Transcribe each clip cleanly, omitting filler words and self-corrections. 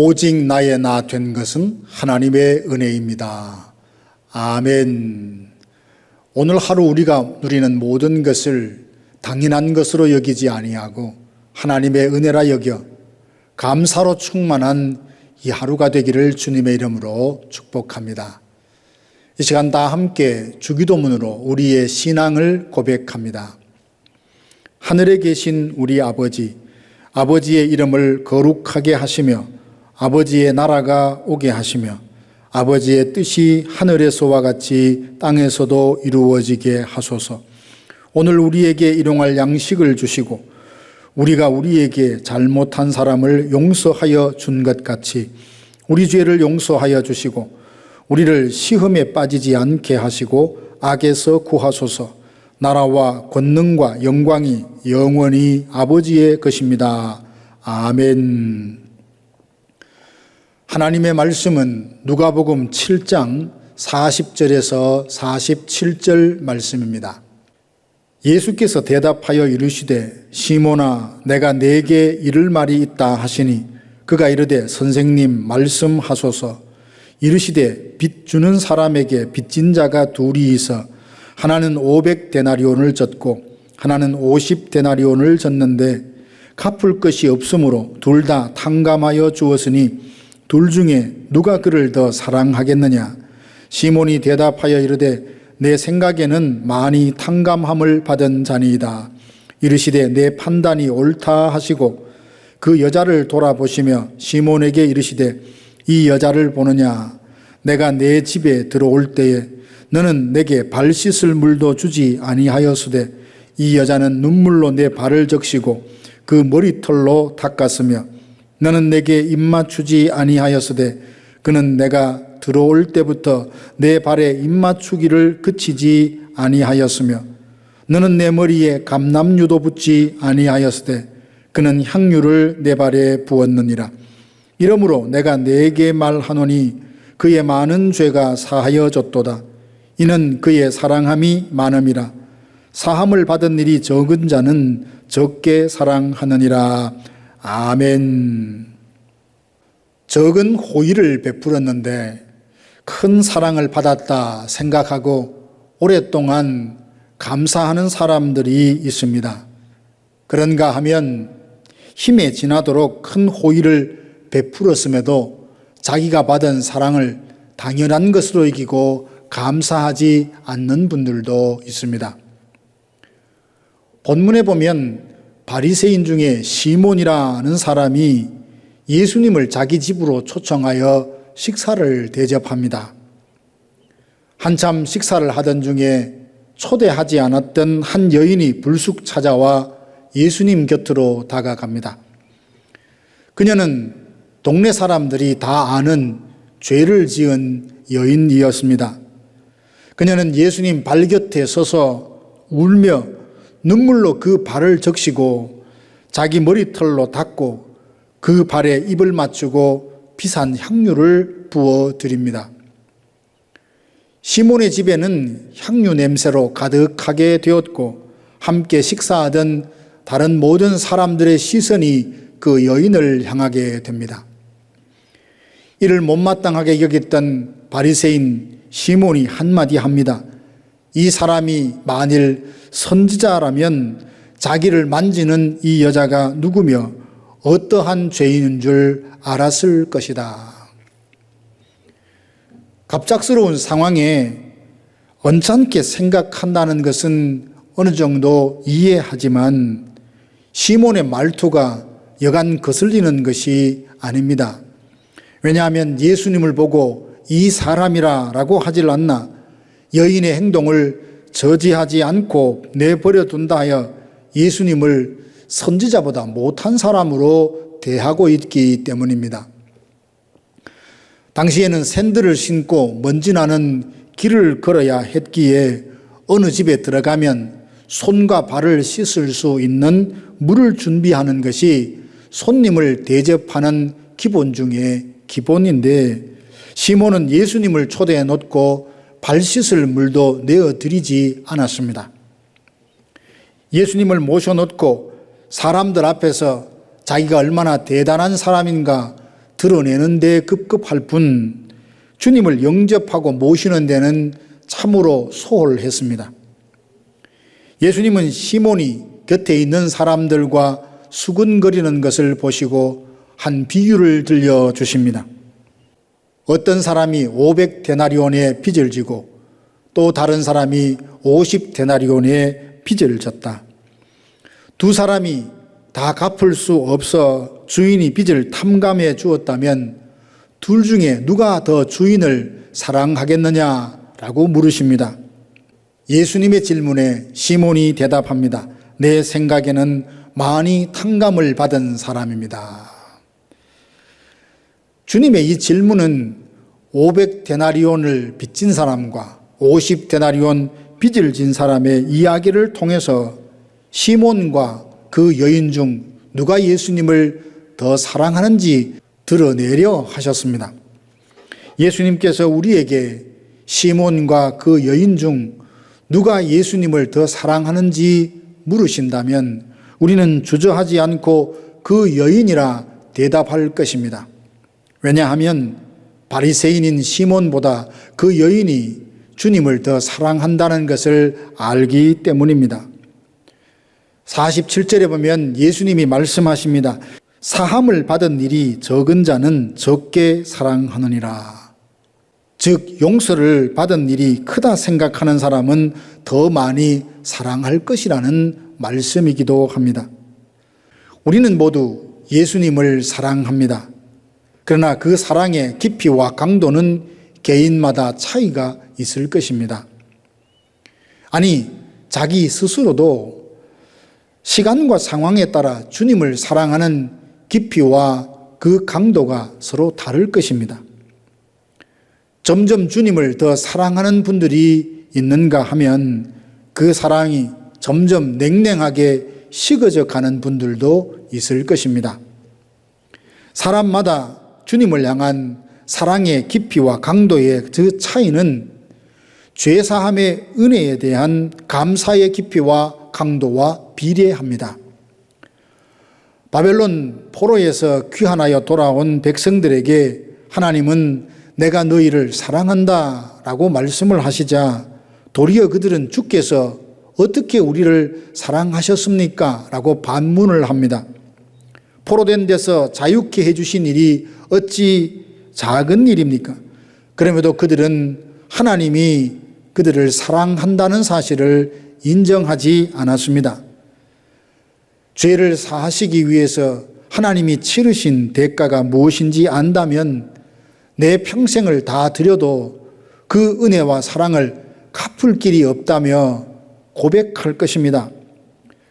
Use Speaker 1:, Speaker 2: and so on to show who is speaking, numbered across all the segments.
Speaker 1: 오직 나의 나 된 것은 하나님의 은혜입니다. 아멘. 오늘 하루 우리가 누리는 모든 것을 당연한 것으로 여기지 아니하고 하나님의 은혜라 여겨 감사로 충만한 이 하루가 되기를 주님의 이름으로 축복합니다. 이 시간 다 함께 주기도문으로 우리의 신앙을 고백합니다. 하늘에 계신 우리 아버지, 아버지의 이름을 거룩하게 하시며 아버지의 나라가 오게 하시며 아버지의 뜻이 하늘에서와 같이 땅에서도 이루어지게 하소서. 오늘 우리에게 일용할 양식을 주시고 우리가 우리에게 잘못한 사람을 용서하여 준 것 같이 우리 죄를 용서하여 주시고 우리를 시험에 빠지지 않게 하시고 악에서 구하소서. 나라와 권능과 영광이 영원히 아버지의 것입니다. 아멘. 하나님의 말씀은 누가복음 7장 40절에서 47절 말씀입니다. 예수께서 대답하여 이르시되 시몬아 내가 네게 이를 말이 있다 하시니 그가 이르되 선생님 말씀하소서. 이르시되 빚 주는 사람에게 빚진 자가 둘이 있어 하나는 500데나리온을 졌고 하나는 50데나리온을 졌는데 갚을 것이 없으므로 둘 다 탕감하여 주었으니 둘 중에 누가 그를 더 사랑하겠느냐. 시몬이 대답하여 이르되 내 생각에는 많이 탕감함을 받은 자니이다. 이르시되 내 판단이 옳다 하시고 그 여자를 돌아보시며 시몬에게 이르시되 이 여자를 보느냐. 내가 내 집에 들어올 때에 너는 내게 발 씻을 물도 주지 아니하였으되 이 여자는 눈물로 내 발을 적시고 그 머리털로 닦았으며 너는 내게 입맞추지 아니하였으되 그는 내가 들어올 때부터 내 발에 입맞추기를 그치지 아니하였으며 너는 내 머리에 감람유도 붓지 아니하였으되 그는 향유를 내 발에 부었느니라. 이러므로 내가 네게 말하노니 그의 많은 죄가 사하여졌도다. 이는 그의 사랑함이 많음이라. 사함을 받은 일이 적은 자는 적게 사랑하느니라. 아멘. 적은 호의를 베풀었는데 큰 사랑을 받았다 생각하고 오랫동안 감사하는 사람들이 있습니다. 그런가 하면 힘에 지나도록 큰 호의를 베풀었음에도 자기가 받은 사랑을 당연한 것으로 여기고 감사하지 않는 분들도 있습니다. 본문에 보면 바리새인 중에 시몬이라는 사람이 예수님을 자기 집으로 초청하여 식사를 대접합니다. 한참 식사를 하던 중에 초대하지 않았던 한 여인이 불쑥 찾아와 예수님 곁으로 다가갑니다. 그녀는 동네 사람들이 다 아는 죄를 지은 여인이었습니다. 그녀는 예수님 발 곁에 서서 울며 눈물로 그 발을 적시고 자기 머리털로 닦고 그 발에 입을 맞추고 비싼 향유를 부어 드립니다. 시몬의 집에는 향유 냄새로 가득하게 되었고 함께 식사하던 다른 모든 사람들의 시선이 그 여인을 향하게 됩니다. 이를 못마땅하게 여겼던 바리새인 시몬이 한마디 합니다. 이 사람이 만일 선지자라면 자기를 만지는 이 여자가 누구며 어떠한 죄인인 줄 알았을 것이다. 갑작스러운 상황에 언짢게 생각한다는 것은 어느 정도 이해하지만 시몬의 말투가 여간 거슬리는 것이 아닙니다. 왜냐하면 예수님을 보고 이 사람이라고 하질 않나 여인의 행동을 저지하지 않고 내버려 둔다 하여 예수님을 선지자보다 못한 사람으로 대하고 있기 때문입니다. 당시에는 샌들을 신고 먼지 나는 길을 걸어야 했기에 어느 집에 들어가면 손과 발을 씻을 수 있는 물을 준비하는 것이 손님을 대접하는 기본 중에 기본인데 시몬은 예수님을 초대해 놓고 발 씻을 물도 내어드리지 않았습니다. 예수님을 모셔놓고 사람들 앞에서 자기가 얼마나 대단한 사람인가 드러내는 데 급급할 뿐 주님을 영접하고 모시는 데는 참으로 소홀했습니다. 예수님은 시몬이 곁에 있는 사람들과 수군거리는 것을 보시고 한 비유를 들려주십니다. 어떤 사람이 500데나리온의 빚을 지고 또 다른 사람이 50데나리온의 빚을 졌다. 두 사람이 다 갚을 수 없어 주인이 빚을 탐감해 주었다면 둘 중에 누가 더 주인을 사랑하겠느냐라고 물으십니다. 예수님의 질문에 시몬이 대답합니다. 내 생각에는 많이 탕감을 받은 사람입니다. 주님의 이 질문은 500데나리온을 빚진 사람과 50데나리온 빚을 진 사람의 이야기를 통해서 시몬과 그 여인 중 누가 예수님을 더 사랑하는지 드러내려 하셨습니다. 예수님께서 우리에게 시몬과 그 여인 중 누가 예수님을 더 사랑하는지 물으신다면 우리는 주저하지 않고 그 여인이라 대답할 것입니다. 왜냐하면 바리새인인 시몬보다 그 여인이 주님을 더 사랑한다는 것을 알기 때문입니다. 47절에 보면 예수님이 말씀하십니다. 사함을 받은 일이 적은 자는 적게 사랑하느니라. 즉 용서를 받은 일이 크다 생각하는 사람은 더 많이 사랑할 것이라는 말씀이기도 합니다. 우리는 모두 예수님을 사랑합니다. 그러나 그 사랑의 깊이와 강도는 개인마다 차이가 있을 것입니다. 아니, 자기 스스로도 시간과 상황에 따라 주님을 사랑하는 깊이와 그 강도가 서로 다를 것입니다. 점점 주님을 더 사랑하는 분들이 있는가 하면 그 사랑이 점점 냉랭하게 식어져 가는 분들도 있을 것입니다. 사람마다 주님을 향한 사랑의 깊이와 강도의 그 차이는 죄사함의 은혜에 대한 감사의 깊이와 강도와 비례합니다. 바벨론 포로에서 귀환하여 돌아온 백성들에게 하나님은 내가 너희를 사랑한다 라고 말씀을 하시자 도리어 그들은 주께서 어떻게 우리를 사랑하셨습니까? 라고 반문을 합니다. 포로된 데서 자유케 해주신 일이 어찌 작은 일입니까? 그럼에도 그들은 하나님이 그들을 사랑한다는 사실을 인정하지 않았습니다. 죄를 사하시기 위해서 하나님이 치르신 대가가 무엇인지 안다면 내 평생을 다 드려도 그 은혜와 사랑을 갚을 길이 없다며 고백할 것입니다.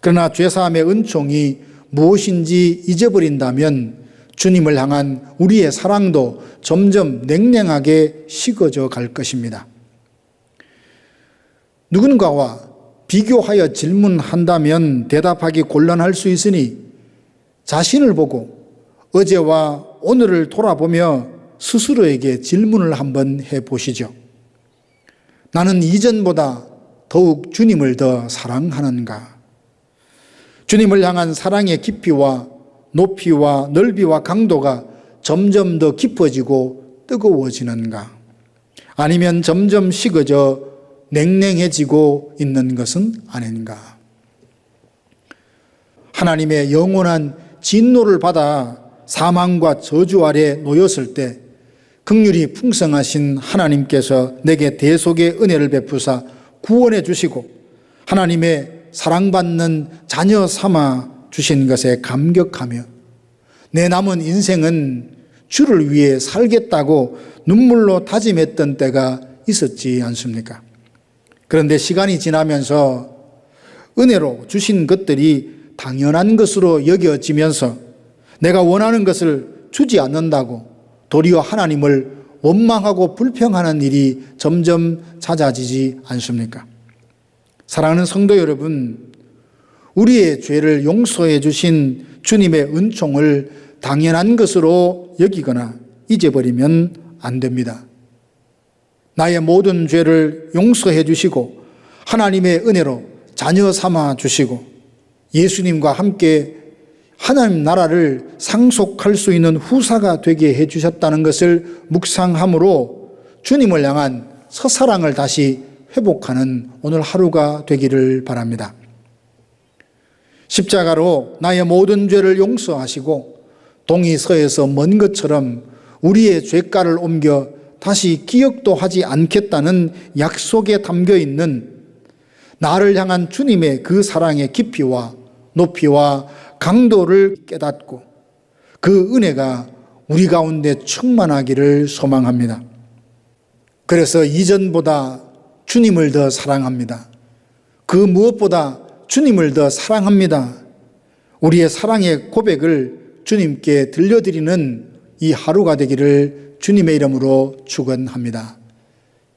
Speaker 1: 그러나 죄사함의 은총이 무엇인지 잊어버린다면 주님을 향한 우리의 사랑도 점점 냉랭하게 식어져 갈 것입니다. 누군가와 비교하여 질문한다면 대답하기 곤란할 수 있으니 자신을 보고 어제와 오늘을 돌아보며 스스로에게 질문을 한번 해보시죠. 나는 이전보다 더욱 주님을 더 사랑하는가? 주님을 향한 사랑의 깊이와 높이와 넓이와 강도가 점점 더 깊어지고 뜨거워지는가? 아니면 점점 식어져 냉랭해지고 있는 것은 아닌가? 하나님의 영원한 진노를 받아 사망과 저주 아래 놓였을 때 긍휼이 풍성하신 하나님께서 내게 대속의 은혜를 베푸사 구원해 주시고 하나님의 사랑받는 자녀 삼아 주신 것에 감격하며 내 남은 인생은 주를 위해 살겠다고 눈물로 다짐했던 때가 있었지 않습니까? 그런데 시간이 지나면서 은혜로 주신 것들이 당연한 것으로 여겨지면서 내가 원하는 것을 주지 않는다고 도리어 하나님을 원망하고 불평하는 일이 점점 잦아지지 않습니까? 사랑하는 성도 여러분, 우리의 죄를 용서해 주신 주님의 은총을 당연한 것으로 여기거나 잊어버리면 안 됩니다. 나의 모든 죄를 용서해 주시고 하나님의 은혜로 자녀 삼아 주시고 예수님과 함께 하나님 나라를 상속할 수 있는 후사가 되게 해주셨다는 것을 묵상함으로 주님을 향한 첫사랑을 다시 회복하는 오늘 하루가 되기를 바랍니다. 십자가로 나의 모든 죄를 용서하시고 동이 서에서 먼 것처럼 우리의 죄가를 옮겨 다시 기억도 하지 않겠다는 약속에 담겨 있는 나를 향한 주님의 그 사랑의 깊이와 높이와 강도를 깨닫고 그 은혜가 우리 가운데 충만하기를 소망합니다. 그래서 이전보다 주님을 더 사랑합니다. 그 무엇보다 주님을 더 사랑합니다. 우리의 사랑의 고백을 주님께 들려드리는 이 하루가 되기를 주님의 이름으로 축원합니다.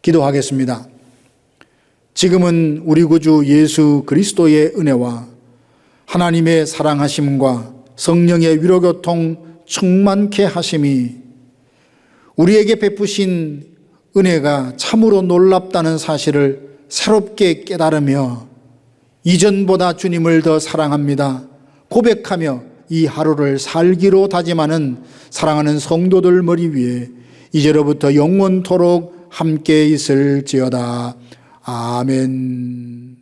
Speaker 1: 기도하겠습니다. 지금은 우리 구주 예수 그리스도의 은혜와 하나님의 사랑하심과 성령의 위로교통 충만케 하심이 우리에게 베푸신 은혜가 참으로 놀랍다는 사실을 새롭게 깨달으며 이전보다 주님을 더 사랑합니다 고백하며 이 하루를 살기로 다짐하는 사랑하는 성도들 머리 위에 이제로부터 영원토록 함께 있을지어다. 아멘.